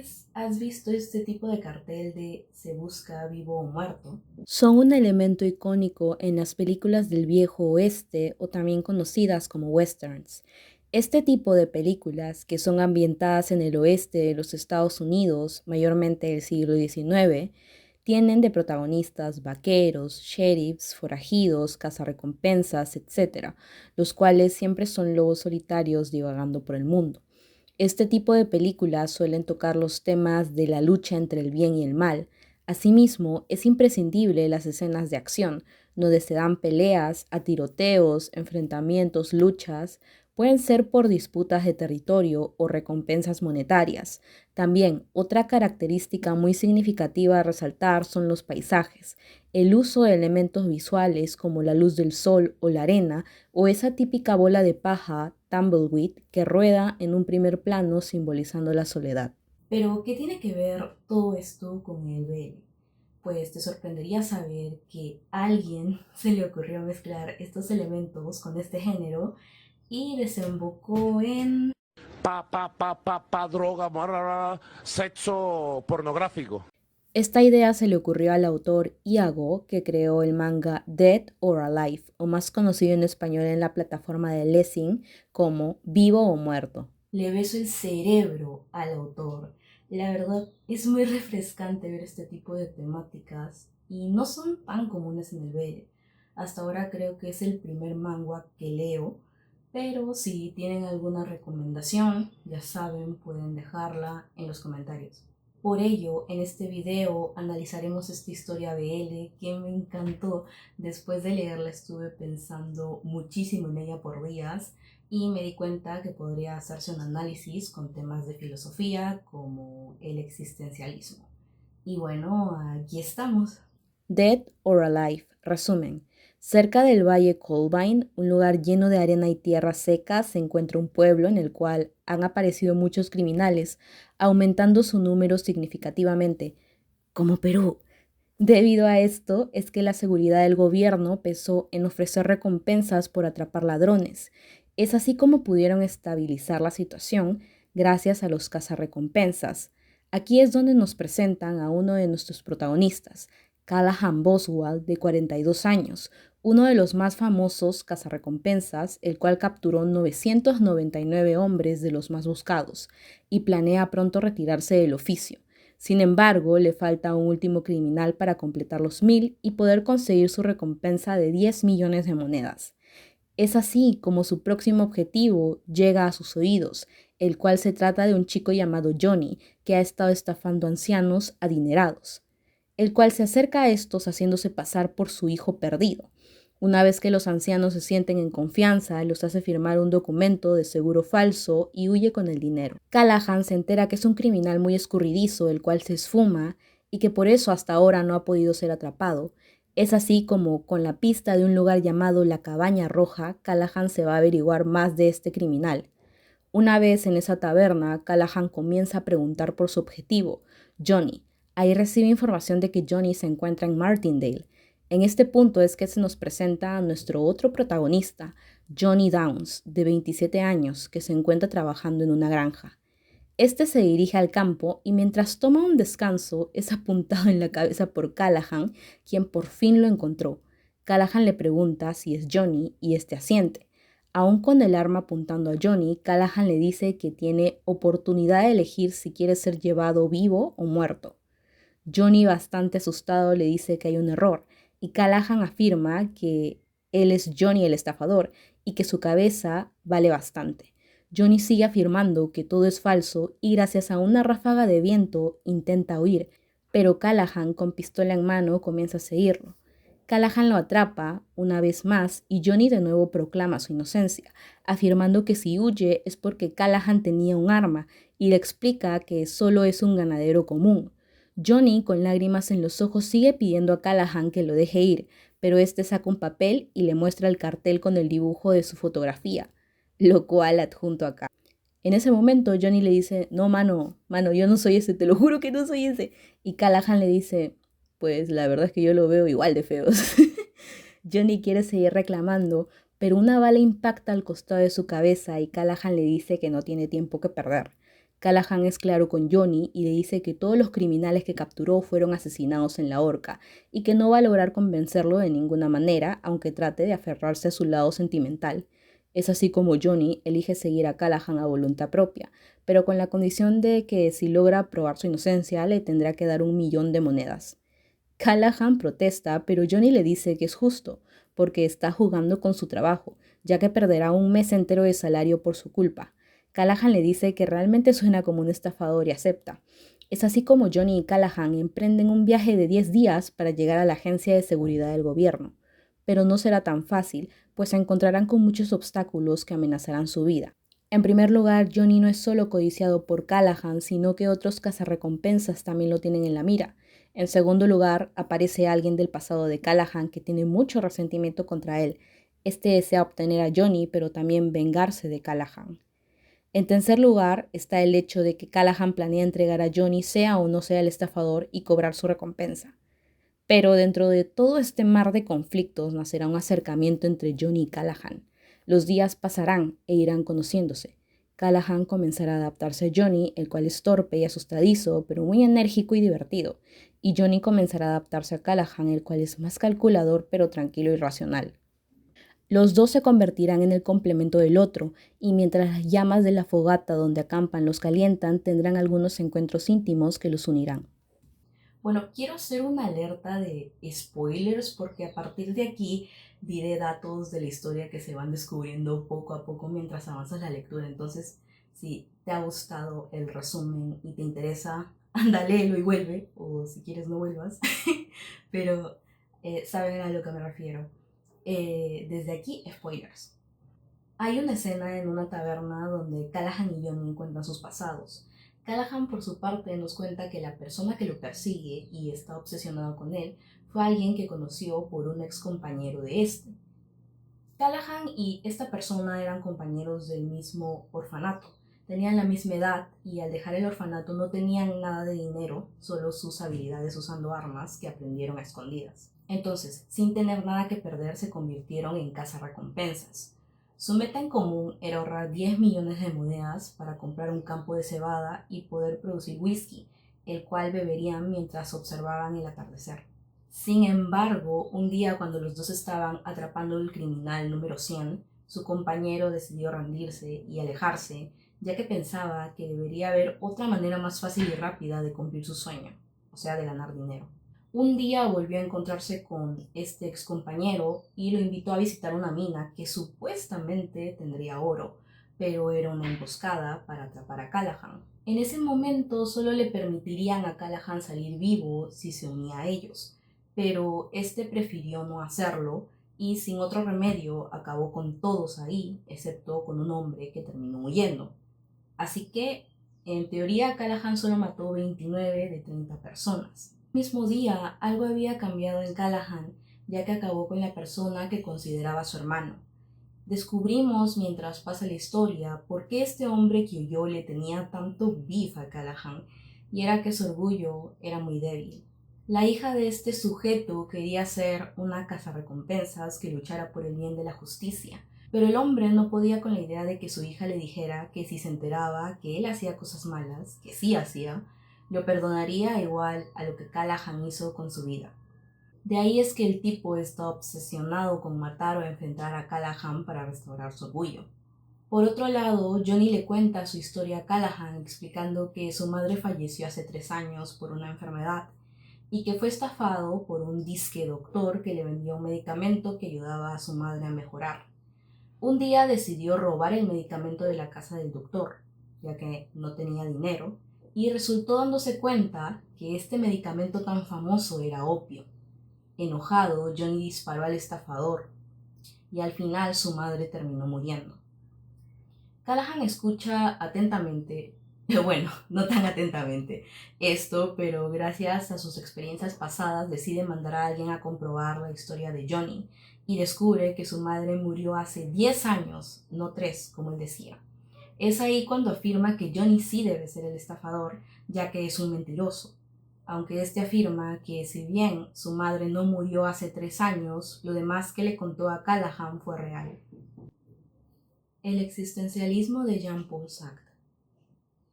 vez has visto este tipo de cartel de se busca vivo o muerto? Son un elemento icónico en las películas del viejo oeste o también conocidas como westerns. Este tipo de películas, que son ambientadas en el oeste de los Estados Unidos, mayormente del siglo XIX, tienen de protagonistas vaqueros, sheriffs, forajidos, cazarrecompensas, etc., los cuales siempre son lobos solitarios divagando por el mundo. Este tipo de películas suelen tocar los temas de la lucha entre el bien y el mal. Asimismo, es imprescindible las escenas de acción, donde se dan peleas, a tiroteos, enfrentamientos, luchas, pueden ser por disputas de territorio o recompensas monetarias. También, otra característica muy significativa a resaltar son los paisajes. El uso de elementos visuales como la luz del sol o la arena o esa típica bola de paja, tumbleweed, que rueda en un primer plano simbolizando la soledad. Pero, ¿qué tiene que ver todo esto con el BL? Pues te sorprendería saber que a alguien se le ocurrió mezclar estos elementos con este género y desembocó en... Droga, sexo pornográfico. Esta idea se le ocurrió al autor Iago, que creó el manga Dead or Alive, o más conocido en español en la plataforma de Lessing como Vivo o Muerto. Le beso el cerebro al autor. La verdad es muy refrescante ver este tipo de temáticas y no son tan comunes en el BL. Hasta ahora creo que es el primer manga que leo, pero si tienen alguna recomendación, ya saben, pueden dejarla en los comentarios. Por ello, en este video analizaremos esta historia BL que me encantó. Después de leerla estuve pensando muchísimo en ella por días y me di cuenta que podría hacerse un análisis con temas de filosofía como el existencialismo. Y bueno, aquí estamos. Dead or Alive. Resumen. Cerca del valle Colvine, un lugar lleno de arena y tierra seca, se encuentra un pueblo en el cual han aparecido muchos criminales, aumentando su número significativamente, como Perú. Debido a esto es que la seguridad del gobierno pesó en ofrecer recompensas por atrapar ladrones. Es así como pudieron estabilizar la situación gracias a los cazarrecompensas. Aquí es donde nos presentan a uno de nuestros protagonistas, Callahan Boswell, de 42 años, uno de los más famosos cazarrecompensas, el cual capturó 999 hombres de los más buscados y planea pronto retirarse del oficio. Sin embargo, le falta un último criminal para completar los 1000 y poder conseguir su recompensa de 10 millones de monedas. Es así como su próximo objetivo llega a sus oídos, el cual se trata de un chico llamado Johnny, que ha estado estafando ancianos adinerados, el cual se acerca a estos haciéndose pasar por su hijo perdido. Una vez que los ancianos se sienten en confianza, los hace firmar un documento de seguro falso y huye con el dinero. Callahan se entera que es un criminal muy escurridizo, el cual se esfuma y que por eso hasta ahora no ha podido ser atrapado. Es así como, con la pista de un lugar llamado La Cabaña Roja, Callahan se va a averiguar más de este criminal. Una vez en esa taberna, Callahan comienza a preguntar por su objetivo, Johnny. Ahí recibe información de que Johnny se encuentra en Martindale. En este punto es que se nos presenta a nuestro otro protagonista, Johnny Downs, de 27 años, que se encuentra trabajando en una granja. Este se dirige al campo y mientras toma un descanso es apuntado en la cabeza por Callahan, quien por fin lo encontró. Callahan le pregunta si es Johnny y este asiente. Aún con el arma apuntando a Johnny, Callahan le dice que tiene oportunidad de elegir si quiere ser llevado vivo o muerto. Johnny, bastante asustado, le dice que hay un error y Callahan afirma que él es Johnny el estafador y que su cabeza vale bastante. Johnny sigue afirmando que todo es falso y gracias a una ráfaga de viento intenta huir, pero Callahan con pistola en mano comienza a seguirlo. Callahan lo atrapa una vez más y Johnny de nuevo proclama su inocencia, afirmando que si huye es porque Callahan tenía un arma y le explica que solo es un ganadero común. Johnny, con lágrimas en los ojos, sigue pidiendo a Callahan que lo deje ir, pero este saca un papel y le muestra el cartel con el dibujo de su fotografía, lo cual adjunto acá. En ese momento Johnny le dice, no, mano, yo no soy ese, te lo juro que no soy ese. Y Callahan le dice, pues la verdad es que yo lo veo igual de feos. Johnny quiere seguir reclamando, pero una bala impacta al costado de su cabeza y Callahan le dice que no tiene tiempo que perder. Callahan es claro con Johnny y le dice que todos los criminales que capturó fueron asesinados en la horca y que no va a lograr convencerlo de ninguna manera, aunque trate de aferrarse a su lado sentimental. Es así como Johnny elige seguir a Callahan a voluntad propia, pero con la condición de que si logra probar su inocencia le tendrá que dar 1.000.000 de monedas. Callahan protesta, pero Johnny le dice que es justo, porque está jugando con su trabajo, ya que perderá un mes entero de salario por su culpa. Callahan le dice que realmente suena como un estafador y acepta. Es así como Johnny y Callahan emprenden un viaje de 10 días para llegar a la agencia de seguridad del gobierno. Pero no será tan fácil, pues se encontrarán con muchos obstáculos que amenazarán su vida. En primer lugar, Johnny no es solo codiciado por Callahan, sino que otros cazarrecompensas también lo tienen en la mira. En segundo lugar, aparece alguien del pasado de Callahan que tiene mucho resentimiento contra él. Este desea obtener a Johnny, pero también vengarse de Callahan. En tercer lugar, está el hecho de que Callahan planea entregar a Johnny sea o no sea el estafador y cobrar su recompensa. Pero dentro de todo este mar de conflictos nacerá un acercamiento entre Johnny y Callahan. Los días pasarán e irán conociéndose. Callahan comenzará a adaptarse a Johnny, el cual es torpe y asustadizo, pero muy enérgico y divertido. Y Johnny comenzará a adaptarse a Callahan, el cual es más calculador, pero tranquilo y racional. Los dos se convertirán en el complemento del otro, y mientras las llamas de la fogata donde acampan los calientan, tendrán algunos encuentros íntimos que los unirán. Bueno, quiero hacer una alerta de spoilers porque a partir de aquí diré datos de la historia que se van descubriendo poco a poco mientras avanzas la lectura. Entonces, si te ha gustado el resumen y te interesa, anda, léelo y vuelve, o si quieres no vuelvas, pero saben a lo que me refiero. Desde aquí, spoilers. Hay una escena en una taberna donde Callahan y Johnny cuentan sus pasados. Callahan, por su parte, nos cuenta que la persona que lo persigue y está obsesionado con él fue alguien que conoció por un ex compañero de este. Callahan y esta persona eran compañeros del mismo orfanato. Tenían la misma edad y al dejar el orfanato no tenían nada de dinero, solo sus habilidades usando armas que aprendieron a escondidas. Entonces, sin tener nada que perder, se convirtieron en cazarrecompensas. Su meta en común era ahorrar 10 millones de monedas para comprar un campo de cebada y poder producir whisky, el cual beberían mientras observaban el atardecer. Sin embargo, un día cuando los dos estaban atrapando al criminal número 100, su compañero decidió rendirse y alejarse, ya que pensaba que debería haber otra manera más fácil y rápida de cumplir su sueño, o sea, de ganar dinero. Un día volvió a encontrarse con este ex compañero y lo invitó a visitar una mina que supuestamente tendría oro, pero era una emboscada para atrapar a Callahan. En ese momento solo le permitirían a Callahan salir vivo si se unía a ellos, pero este prefirió no hacerlo y sin otro remedio acabó con todos ahí, excepto con un hombre que terminó huyendo. Así que, en teoría, Callahan solo mató 29 de 30 personas. El mismo día, algo había cambiado en Callahan, ya que acabó con la persona que consideraba su hermano. Descubrimos, mientras pasa la historia, por qué este hombre que huyó le tenía tanto beef a Callahan, y era que su orgullo era muy débil. La hija de este sujeto quería ser una cazarrecompensas que luchara por el bien de la justicia, pero el hombre no podía con la idea de que su hija le dijera que si se enteraba que él hacía cosas malas, que sí hacía, lo perdonaría igual a lo que Callahan hizo con su vida. De ahí es que el tipo está obsesionado con matar o enfrentar a Callahan para restaurar su orgullo. Por otro lado, Johnny le cuenta su historia a Callahan explicando que su madre falleció hace 3 años por una enfermedad y que fue estafado por un disque doctor que le vendía un medicamento que ayudaba a su madre a mejorar. Un día decidió robar el medicamento de la casa del doctor, ya que no tenía dinero, y resultó dándose cuenta que este medicamento tan famoso era opio. Enojado, Johnny disparó al estafador y al final su madre terminó muriendo. Callahan escucha atentamente, bueno, no tan atentamente, esto, pero gracias a sus experiencias pasadas decide mandar a alguien a comprobar la historia de Johnny y descubre que su madre murió hace 10 años, no 3, como él decía. Es ahí cuando afirma que Johnny sí debe ser el estafador, ya que es un mentiroso. Aunque este afirma que si bien su madre no murió hace 3 años, lo demás que le contó a Callahan fue real. El existencialismo de Jean-Paul Sartre.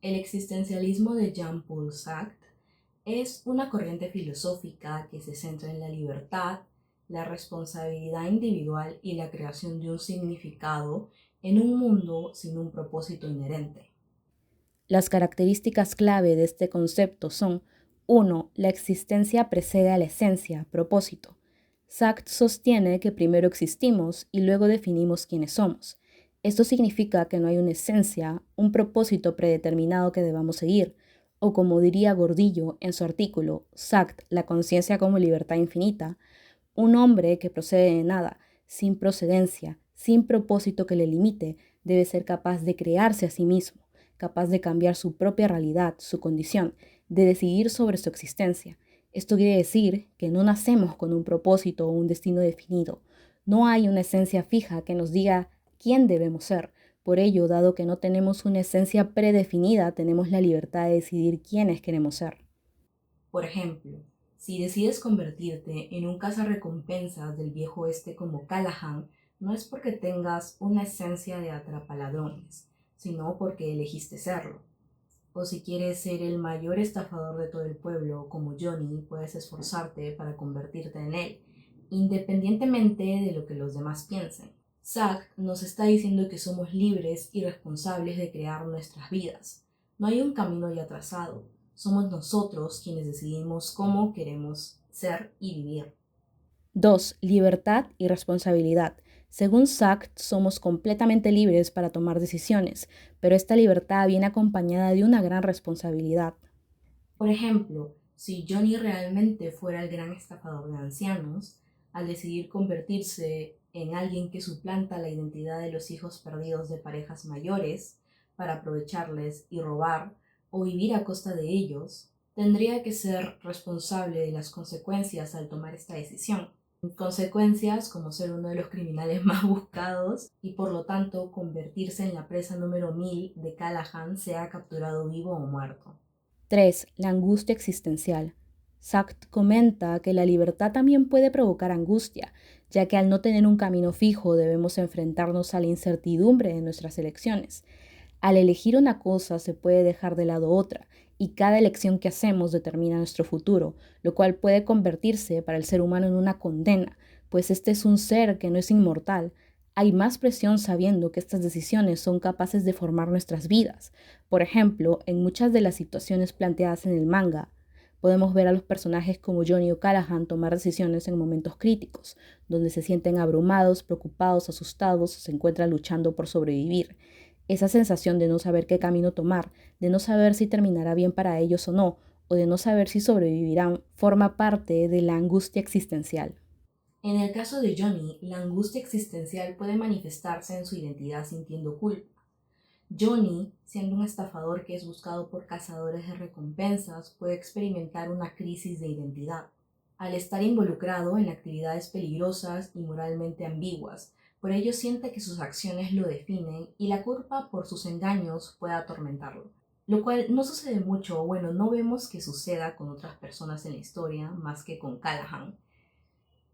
El existencialismo de Jean-Paul Sartre es una corriente filosófica que se centra en la libertad, la responsabilidad individual y la creación de un significado en un mundo sin un propósito inherente. Las características clave de este concepto son: 1. La existencia precede a la esencia, propósito. Sartre sostiene que primero existimos y luego definimos quiénes somos. Esto significa que no hay una esencia, un propósito predeterminado que debamos seguir, o como diría Gordillo en su artículo Sartre, la conciencia como libertad infinita, un hombre que procede de nada, sin procedencia, sin propósito que le limite, debe ser capaz de crearse a sí mismo, capaz de cambiar su propia realidad, su condición, de decidir sobre su existencia. Esto quiere decir que no nacemos con un propósito o un destino definido. No hay una esencia fija que nos diga quién debemos ser. Por ello, dado que no tenemos una esencia predefinida, tenemos la libertad de decidir quiénes queremos ser. Por ejemplo, si decides convertirte en un cazarrecompensas del viejo oeste como Callahan, no es porque tengas una esencia de atrapaladrones, sino porque elegiste serlo. O si quieres ser el mayor estafador de todo el pueblo como Johnny, puedes esforzarte para convertirte en él, independientemente de lo que los demás piensen. Zack nos está diciendo que somos libres y responsables de crear nuestras vidas. No hay un camino ya trazado. Somos nosotros quienes decidimos cómo queremos ser y vivir. 2. Libertad y responsabilidad. Según Sartre, somos completamente libres para tomar decisiones, pero esta libertad viene acompañada de una gran responsabilidad. Por ejemplo, si Johnny realmente fuera el gran estafador de ancianos, al decidir convertirse en alguien que suplanta la identidad de los hijos perdidos de parejas mayores para aprovecharles y robar o vivir a costa de ellos, tendría que ser responsable de las consecuencias al tomar esta decisión. Consecuencias como ser uno de los criminales más buscados y por lo tanto convertirse en la presa número 1000 de Callahan, sea capturado vivo o muerto. 3. La angustia existencial. Sartre comenta que la libertad también puede provocar angustia, ya que al no tener un camino fijo debemos enfrentarnos a la incertidumbre de nuestras elecciones. Al elegir una cosa se puede dejar de lado otra, y cada elección que hacemos determina nuestro futuro, lo cual puede convertirse para el ser humano en una condena, pues este es un ser que no es inmortal. Hay más presión sabiendo que estas decisiones son capaces de formar nuestras vidas. Por ejemplo, en muchas de las situaciones planteadas en el manga, podemos ver a los personajes como Johnny o Callahan tomar decisiones en momentos críticos, donde se sienten abrumados, preocupados, asustados o se encuentran luchando por sobrevivir. Esa sensación de no saber qué camino tomar, de no saber si terminará bien para ellos o no, o de no saber si sobrevivirán, forma parte de la angustia existencial. En el caso de Johnny, la angustia existencial puede manifestarse en su identidad sintiendo culpa. Johnny, siendo un estafador que es buscado por cazadores de recompensas, puede experimentar una crisis de identidad. Al estar involucrado en actividades peligrosas y moralmente ambiguas, por ello siente que sus acciones lo definen y la culpa por sus engaños puede atormentarlo. Lo cual no sucede mucho, o bueno, no vemos que suceda con otras personas en la historia más que con Callahan.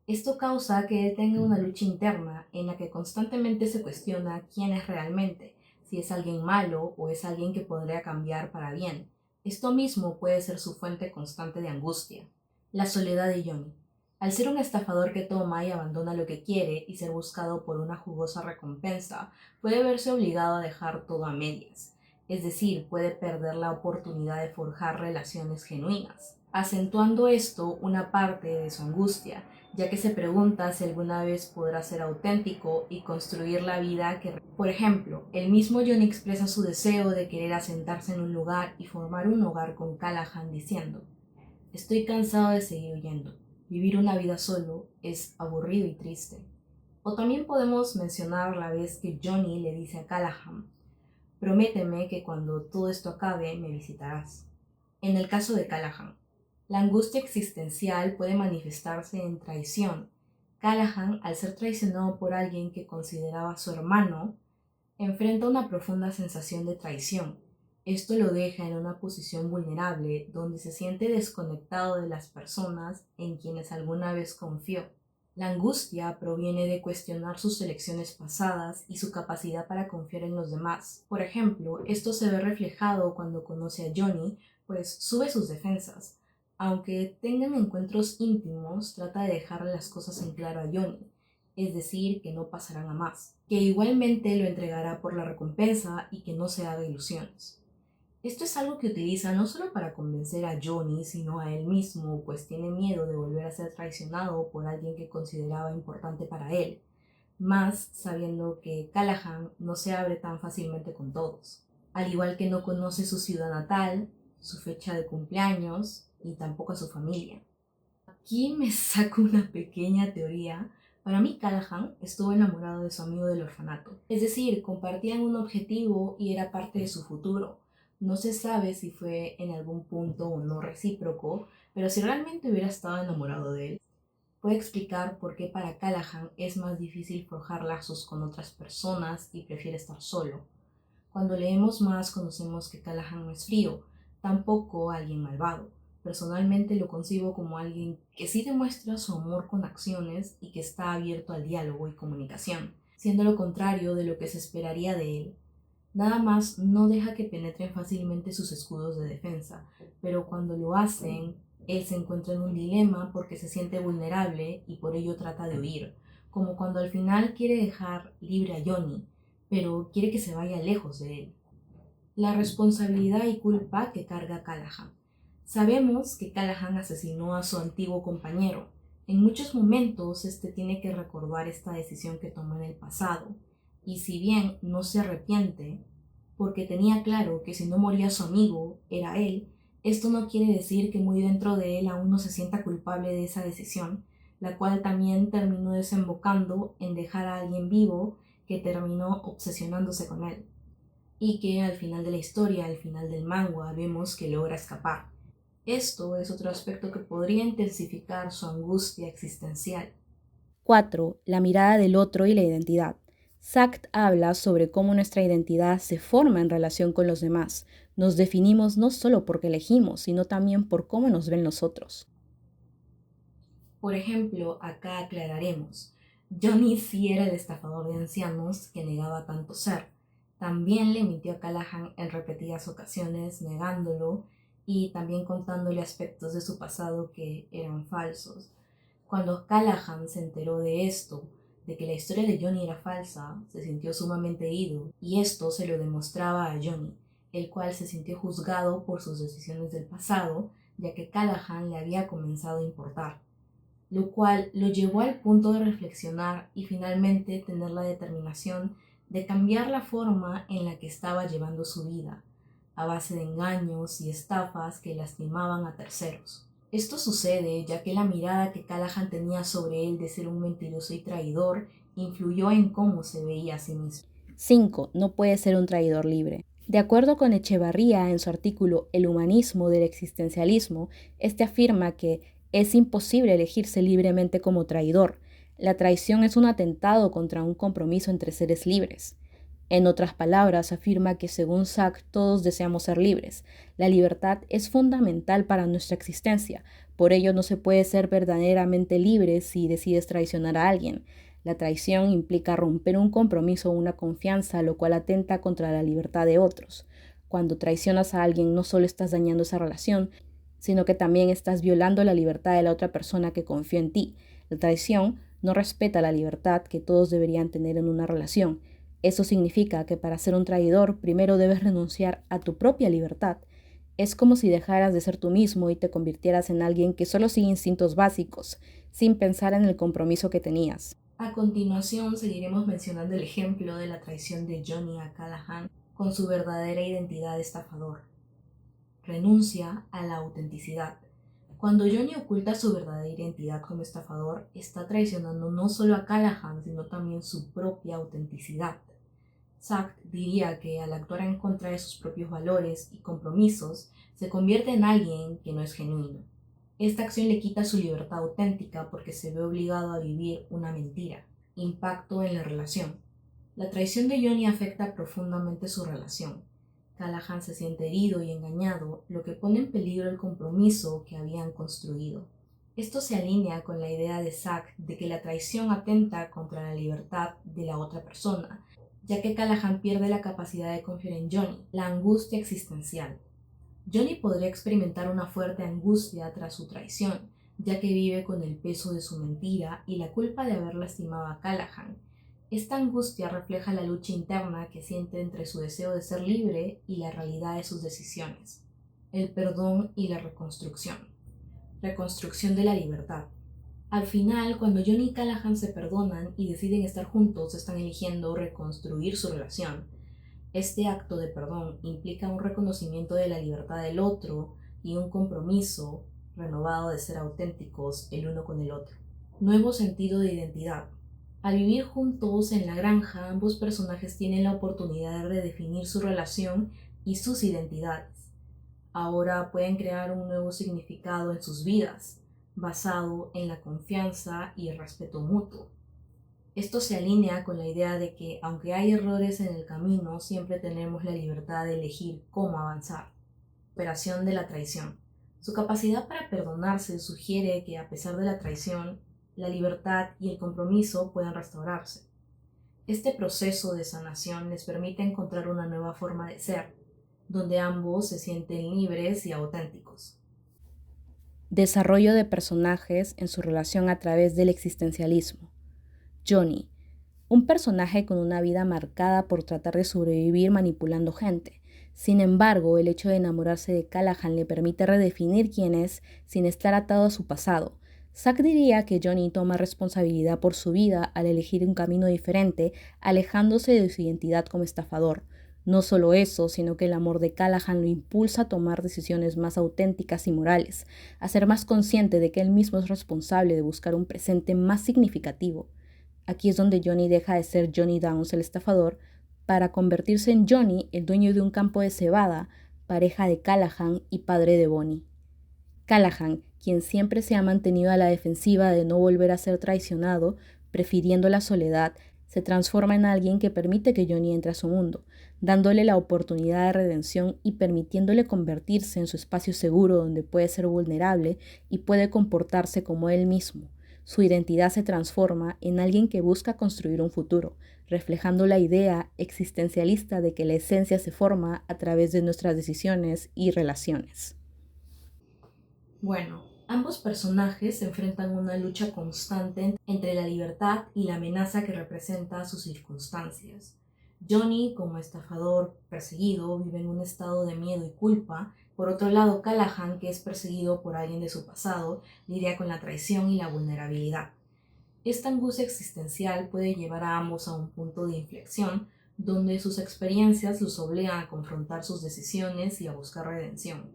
Esto causa que él tenga una lucha interna en la que constantemente se cuestiona quién es realmente, si es alguien malo o es alguien que podría cambiar para bien. Esto mismo puede ser su fuente constante de angustia. La soledad de Johnny. Al ser un estafador que toma y abandona lo que quiere y ser buscado por una jugosa recompensa, puede verse obligado a dejar todo a medias. Es decir, puede perder la oportunidad de forjar relaciones genuinas, acentuando esto una parte de su angustia, ya que se pregunta si alguna vez podrá ser auténtico y construir la vida que... Por ejemplo, el mismo Johnny expresa su deseo de querer asentarse en un lugar y formar un hogar con Callahan diciendo: estoy cansado de seguir huyendo. Vivir una vida solo es aburrido y triste. O también podemos mencionar la vez que Johnny le dice a Callahan: prométeme que cuando todo esto acabe me visitarás. En el caso de Callahan, la angustia existencial puede manifestarse en traición. Callahan, al ser traicionado por alguien que consideraba su hermano, enfrenta una profunda sensación de traición. Esto lo deja en una posición vulnerable donde se siente desconectado de las personas en quienes alguna vez confió. La angustia proviene de cuestionar sus elecciones pasadas y su capacidad para confiar en los demás. Por ejemplo, esto se ve reflejado cuando conoce a Johnny, pues sube sus defensas. Aunque tengan encuentros íntimos, trata de dejarle las cosas en claro a Johnny, es decir, que no pasarán a más, que igualmente lo entregará por la recompensa y que no se haga ilusiones. Esto es algo que utiliza no solo para convencer a Johnny, sino a él mismo, pues tiene miedo de volver a ser traicionado por alguien que consideraba importante para él, más sabiendo que Callahan no se abre tan fácilmente con todos, al igual que no conoce su ciudad natal, su fecha de cumpleaños y tampoco a su familia. Aquí me saco una pequeña teoría. Para mí Callahan estuvo enamorado de su amigo del orfanato, es decir, compartían un objetivo y era parte de su futuro. No se sabe si fue en algún punto o no recíproco, pero si realmente hubiera estado enamorado de él, puede explicar por qué para Callahan es más difícil forjar lazos con otras personas y prefiere estar solo. Cuando leemos más conocemos que Callahan no es frío, tampoco alguien malvado. Personalmente lo concibo como alguien que sí demuestra su amor con acciones y que está abierto al diálogo y comunicación, siendo lo contrario de lo que se esperaría de él. Nada más no deja que penetren fácilmente sus escudos de defensa, pero cuando lo hacen, él se encuentra en un dilema porque se siente vulnerable y por ello trata de huir, como cuando al final quiere dejar libre a Johnny, pero quiere que se vaya lejos de él. La responsabilidad y culpa que carga Callahan. Sabemos que Callahan asesinó a su antiguo compañero. En muchos momentos este tiene que recordar esta decisión que tomó en el pasado, y si bien no se arrepiente, porque tenía claro que si no moría su amigo, era él, esto no quiere decir que muy dentro de él aún no se sienta culpable de esa decisión, la cual también terminó desembocando en dejar a alguien vivo que terminó obsesionándose con él, y que al final de la historia, al final del manga, vemos que logra escapar. Esto es otro aspecto que podría intensificar su angustia existencial. 4. La mirada del otro y la identidad. Sakt habla sobre cómo nuestra identidad se forma en relación con los demás. Nos definimos no solo porque elegimos, sino también por cómo nos ven los otros. Por ejemplo, acá aclararemos, Johnny sí era el estafador de ancianos que negaba tanto ser. También le mintió a Callahan en repetidas ocasiones, negándolo y también contándole aspectos de su pasado que eran falsos. Cuando Callahan se enteró de esto, de que la historia de Johnny era falsa, se sintió sumamente herido, y esto se lo demostraba a Johnny, el cual se sintió juzgado por sus decisiones del pasado, ya que Callahan le había comenzado a importar, lo cual lo llevó al punto de reflexionar y finalmente tener la determinación de cambiar la forma en la que estaba llevando su vida, a base de engaños y estafas que lastimaban a terceros. Esto sucede ya que la mirada que Callahan tenía sobre él de ser un mentiroso y traidor influyó en cómo se veía a sí mismo. 5. No puede ser un traidor libre. De acuerdo con Echevarría en su artículo El humanismo del existencialismo, este afirma que es imposible elegirse libremente como traidor. La traición es un atentado contra un compromiso entre seres libres. En otras palabras, afirma que según Sack todos deseamos ser libres. La libertad es fundamental para nuestra existencia, por ello no se puede ser verdaderamente libre si decides traicionar a alguien. La traición implica romper un compromiso o una confianza, lo cual atenta contra la libertad de otros. Cuando traicionas a alguien no solo estás dañando esa relación, sino que también estás violando la libertad de la otra persona que confió en ti. La traición no respeta la libertad que todos deberían tener en una relación. Eso significa que para ser un traidor primero debes renunciar a tu propia libertad. Es como si dejaras de ser tú mismo y te convirtieras en alguien que solo sigue instintos básicos, sin pensar en el compromiso que tenías. A continuación seguiremos mencionando el ejemplo de la traición de Johnny a Callahan con su verdadera identidad de estafador. Renuncia a la autenticidad. Cuando Johnny oculta su verdadera identidad como estafador, está traicionando no solo a Callahan, sino también su propia autenticidad. Sack diría que al actuar en contra de sus propios valores y compromisos, se convierte en alguien que no es genuino. Esta acción le quita su libertad auténtica porque se ve obligado a vivir una mentira. Impacto en la relación. La traición de Johnny afecta profundamente su relación. Callahan se siente herido y engañado, lo que pone en peligro el compromiso que habían construido. Esto se alinea con la idea de Zack de que la traición atenta contra la libertad de la otra persona, ya que Callahan pierde la capacidad de confiar en Johnny, la angustia existencial. Johnny podría experimentar una fuerte angustia tras su traición, ya que vive con el peso de su mentira y la culpa de haber lastimado a Callahan. Esta angustia refleja la lucha interna que siente entre su deseo de ser libre y la realidad de sus decisiones, el perdón y la reconstrucción. Reconstrucción de la libertad. Al final, cuando Johnny y Callahan se perdonan y deciden estar juntos, están eligiendo reconstruir su relación. Este acto de perdón implica un reconocimiento de la libertad del otro y un compromiso renovado de ser auténticos el uno con el otro. Nuevo sentido de identidad. Al vivir juntos en la granja, ambos personajes tienen la oportunidad de redefinir su relación y sus identidades. Ahora pueden crear un nuevo significado en sus vidas, basado en la confianza y el respeto mutuo. Esto se alinea con la idea de que, aunque hay errores en el camino, siempre tenemos la libertad de elegir cómo avanzar. Operación de la traición. Su capacidad para perdonarse sugiere que, a pesar de la traición, la libertad y el compromiso pueden restaurarse. Este proceso de sanación les permite encontrar una nueva forma de ser, donde ambos se sienten libres y auténticos. Desarrollo de personajes en su relación a través del existencialismo. Johnny, un personaje con una vida marcada por tratar de sobrevivir manipulando gente. Sin embargo, el hecho de enamorarse de Callahan le permite redefinir quién es sin estar atado a su pasado. Zack diría que Johnny toma responsabilidad por su vida al elegir un camino diferente, alejándose de su identidad como estafador. No solo eso, sino que el amor de Callahan lo impulsa a tomar decisiones más auténticas y morales, a ser más consciente de que él mismo es responsable de buscar un presente más significativo. Aquí es donde Johnny deja de ser Johnny Downs el estafador para convertirse en Johnny, el dueño de un campo de cebada, pareja de Callahan y padre de Bonnie. Callahan, quien siempre se ha mantenido a la defensiva de no volver a ser traicionado, prefiriendo la soledad, se transforma en alguien que permite que Johnny entre a su mundo, dándole la oportunidad de redención y permitiéndole convertirse en su espacio seguro donde puede ser vulnerable y puede comportarse como él mismo. Su identidad se transforma en alguien que busca construir un futuro, reflejando la idea existencialista de que la esencia se forma a través de nuestras decisiones y relaciones. Bueno, ambos personajes se enfrentan a una lucha constante entre la libertad y la amenaza que representa sus circunstancias. Johnny, como estafador perseguido, vive en un estado de miedo y culpa. Por otro lado, Callahan, que es perseguido por alguien de su pasado, lidia con la traición y la vulnerabilidad. Esta angustia existencial puede llevar a ambos a un punto de inflexión, donde sus experiencias los obligan a confrontar sus decisiones y a buscar redención.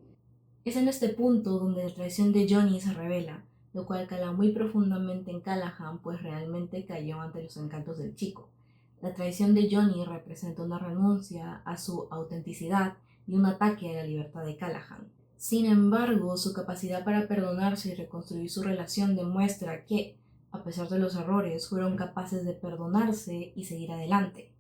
Es en este punto donde la traición de Johnny se revela, lo cual cala muy profundamente en Callahan, pues realmente cayó ante los encantos del chico. La traición de Johnny representa una renuncia a su autenticidad y un ataque a la libertad de Callahan. Sin embargo, su capacidad para perdonarse y reconstruir su relación demuestra que, a pesar de los errores, fueron capaces de perdonarse y seguir adelante.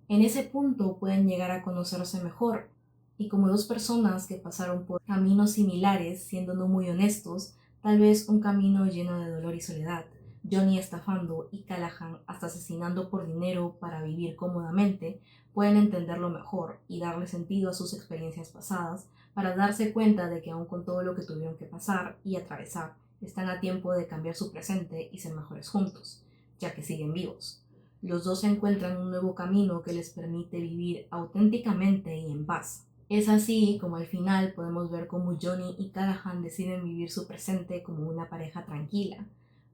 En ese punto pueden llegar a conocerse mejor, y como dos personas que pasaron por caminos similares, siendo no muy honestos, tal vez un camino lleno de dolor y soledad, Johnny estafando y Callahan hasta asesinando por dinero para vivir cómodamente, pueden entenderlo mejor y darle sentido a sus experiencias pasadas para darse cuenta de que aun con todo lo que tuvieron que pasar y atravesar, están a tiempo de cambiar su presente y ser mejores juntos, ya que siguen vivos. Los dos encuentran un nuevo camino que les permite vivir auténticamente y en paz. Es así como al final podemos ver cómo Johnny y Callahan deciden vivir su presente como una pareja tranquila,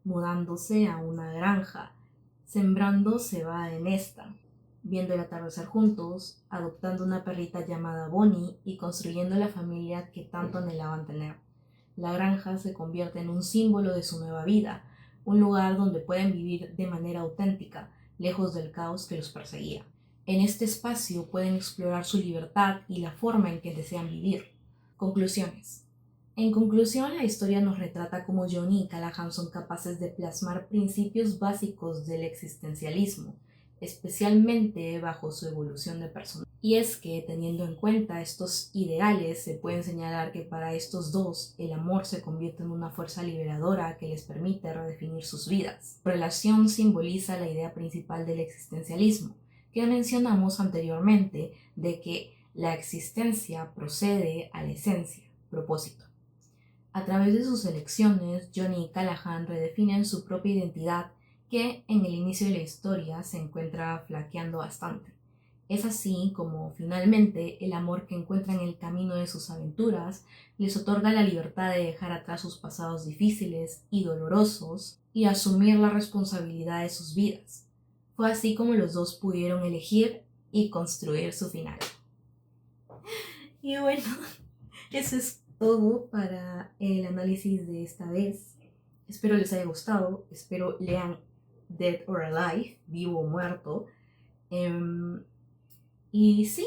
mudándose a una granja, sembrando cebada en esta, viendo el atardecer juntos, adoptando una perrita llamada Bonnie y construyendo la familia que tanto anhelaban tener. La granja se convierte en un símbolo de su nueva vida, un lugar donde pueden vivir de manera auténtica, lejos del caos que los perseguía. En este espacio pueden explorar su libertad y la forma en que desean vivir. Conclusiones. En conclusión, la historia nos retrata cómo Johnny y Callahan son capaces de plasmar principios básicos del existencialismo, especialmente bajo su evolución de persona. Y es que, teniendo en cuenta estos ideales, se pueden señalar que para estos dos el amor se convierte en una fuerza liberadora que les permite redefinir sus vidas. La relación simboliza la idea principal del existencialismo, que mencionamos anteriormente, de que la existencia procede a la esencia, propósito. A través de sus elecciones, Johnny y Callahan redefinen su propia identidad, que en el inicio de la historia se encuentra flaqueando bastante. Es así como finalmente el amor que encuentran en el camino de sus aventuras les otorga la libertad de dejar atrás sus pasados difíciles y dolorosos y asumir la responsabilidad de sus vidas. Fue así como los dos pudieron elegir y construir su final. Y bueno, eso es todo para el análisis de esta vez. Espero les haya gustado, espero lean Dead or Alive, vivo o muerto. Y sí,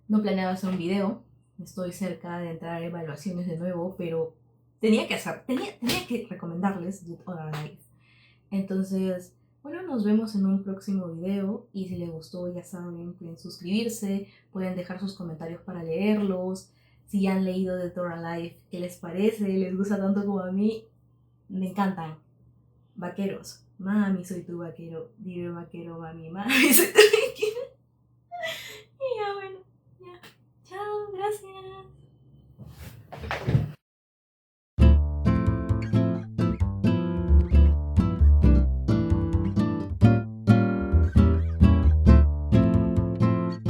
no planeaba hacer un video, estoy cerca de entrar a evaluaciones de nuevo, pero tenía que recomendarles Dead or Alive. Entonces, bueno, nos vemos en un próximo video y si les gustó ya saben, pueden suscribirse, pueden dejar sus comentarios para leerlos. Si ya han leído Dead or Alive, ¿qué les parece? ¿Les gusta tanto como a mí? Me encantan. Vaqueros. Mami, soy tu vaquero. Dime vaquero, mami, soy tu vaquero.